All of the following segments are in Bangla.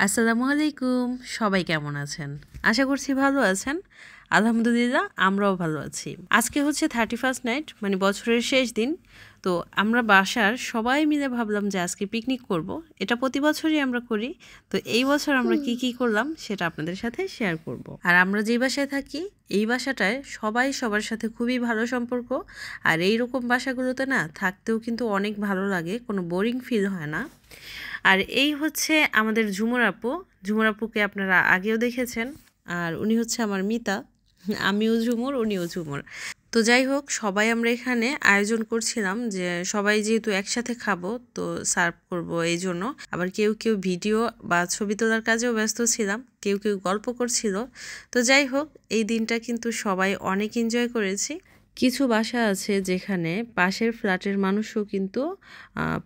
আসসালামু আলাইকুম। সবাই কেমন আছেন? আশা করছি ভালো আছেন। আলহামদুলিল্লাহ আমরাও ভালো আছি। আজকে হচ্ছে 31st নাইট, মানে বছরের শেষ দিন। তো আমরা বাসার সবাই মিলে ভাবলাম যে আজকে পিকনিক করব। এটা প্রতি বছরই আমরা করি। তো এই বছর আমরা কি করলাম সেটা আপনাদের সাথে শেয়ার করব। আর আমরা যেই বাসায় থাকি এই বাসাটায় সবাই সবার সাথে খুবই ভালো সম্পর্ক। আর এইরকম বাসাগুলোতে না থাকতেও কিন্তু অনেক ভালো লাগে, কোনো বোরিং ফিল হয় না। আর এই হচ্ছে আমাদের ঝুমুর আপু। ঝুমুর আপুকে আপনারা আগেও দেখেছেন। আর উনি হচ্ছে আমার মিতা। আমিও ঝুমুর, উনিও ঝুমুর। তো যাই হোক, সবাই আমরা এখানে আয়োজন করছিলাম যে সবাই যেহেতু একসাথে খাবো তো সার্ভ করব এই জন্য। আবার কেউ কেউ ভিডিও বা ছবি তোলার কাজেও ব্যস্ত ছিলাম, কেউ কেউ গল্প করছিল। তো যাই হোক, এই দিনটা কিন্তু সবাই অনেক এনজয় করেছি। কিছু বাসা আছে যেখানে পাশের ফ্ল্যাটের মানুষও কিন্তু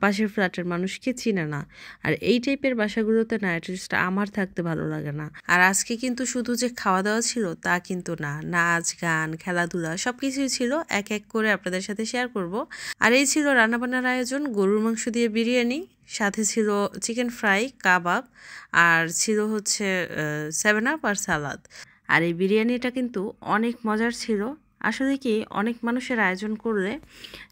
পাশের ফ্ল্যাটের মানুষকে চিনে না। আর এই টাইপের বাসাগুলোতে না অ্যাটলিস্ট আমার থাকতে ভালো লাগে না। আর আজকে কিন্তু শুধু যে খাওয়া দাওয়া ছিল তা কিন্তু না, নাচ গান খেলাধুলা সব কিছুই ছিল। এক এক করে আপনাদের সাথে শেয়ার করব। আর এই ছিল রান্নাবান্নার আয়োজন, গরুর মাংস দিয়ে বিরিয়ানি, সাথে ছিল চিকেন ফ্রাই, কাবাব, আর ছিল হচ্ছে 7 আপ আর সালাদ। আর এই বিরিয়ানিটা কিন্তু অনেক মজার ছিল। আসলে কি, অনেক মানুষের আয়োজন করলে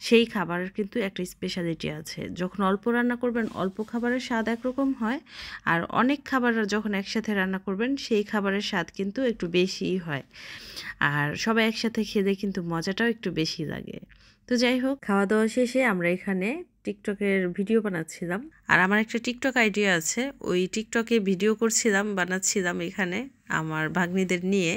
সেই খাবারের কিন্তু একটা স্পেশালিটি আছে। যখন অল্প রান্না করবেন অল্প খাবারের স্বাদ একরকম হয়, আর অনেক খাবার যখন একসাথে রান্না করবেন সেই খাবারের স্বাদ কিন্তু একটু বেশিই হয়। আর সবাই একসাথে খেলে কিন্তু মজাটাও একটু বেশি লাগে। তো যাই হোক, খাওয়া দাওয়া শেষে আমরা এখানে টিকটকের ভিডিও বানাচ্ছিলাম। আর আমার একটা টিকটক আইডিয়া আছে, ওই টিকটকে ভিডিও করছিলাম, বানাচ্ছিলাম এখানে আমার ভাগ্নিদের নিয়ে।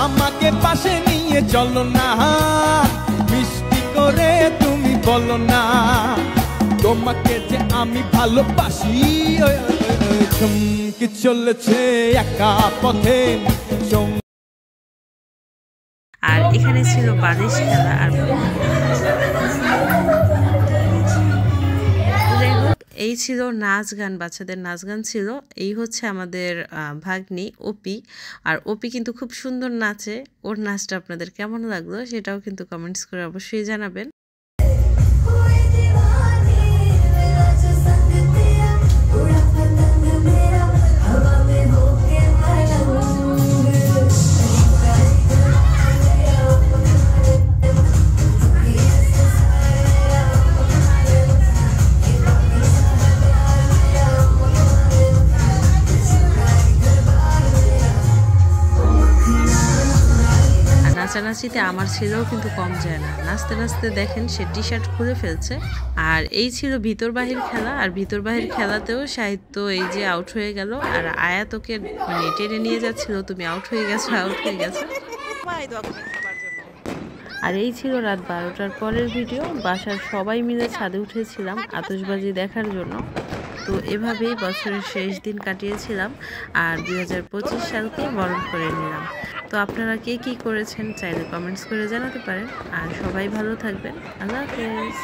আমাকে পাশে নিয়ে চলো না, মিষ্টি করে তুমি বলো না, তোমাকে যে আমি ভালোবাসি। চমকে চলেছে একা পথে। আর এখানে ছিল বালিশ খেলা। আর যাই হোক, এই ছিল নাচ গান, বাচ্চাদের নাচ গান ছিল। এই হচ্ছে আমাদের ভাগ্নি অপি। আর অপি কিন্তু খুব সুন্দর নাচে। ওর নাচটা আপনাদের কেমন লাগলো সেটাও কিন্তু কমেন্টস করে অবশ্যই জানাবেন। নাচানাচিতে আমার ছেলেও কিন্তু কম যায় না, নাচতে নাচতে দেখেন সে টি শার্ট খুলে ফেলছে। আর এই ছিল ভিতর বাহির খেলা। আর ভিতর বাহির খেলাতেও সাহিত্য এই যে আউট হয়ে গেল, আর আয়াতকে মানে টেনে নিয়ে যাচ্ছিল, তুমি আউট হয়ে গেছো, আউট হয়ে গেছো। আর এই ছিল রাত 12টার পরের ভিডিও। বাসার সবাই মিলে ছাদে উঠেছিলাম আতশবাজি দেখার জন্য। তো এভাবেই বছরের শেষ দিন কাটিয়েছিলাম আর 2025 সালকে বরণ করে নিলাম। তো আপনারা কে কী করেছেন চাইলে কমেন্টস করে জানাতে পারেন। আর সবাই ভালো থাকবেন। আল্লাহ হাফেজ।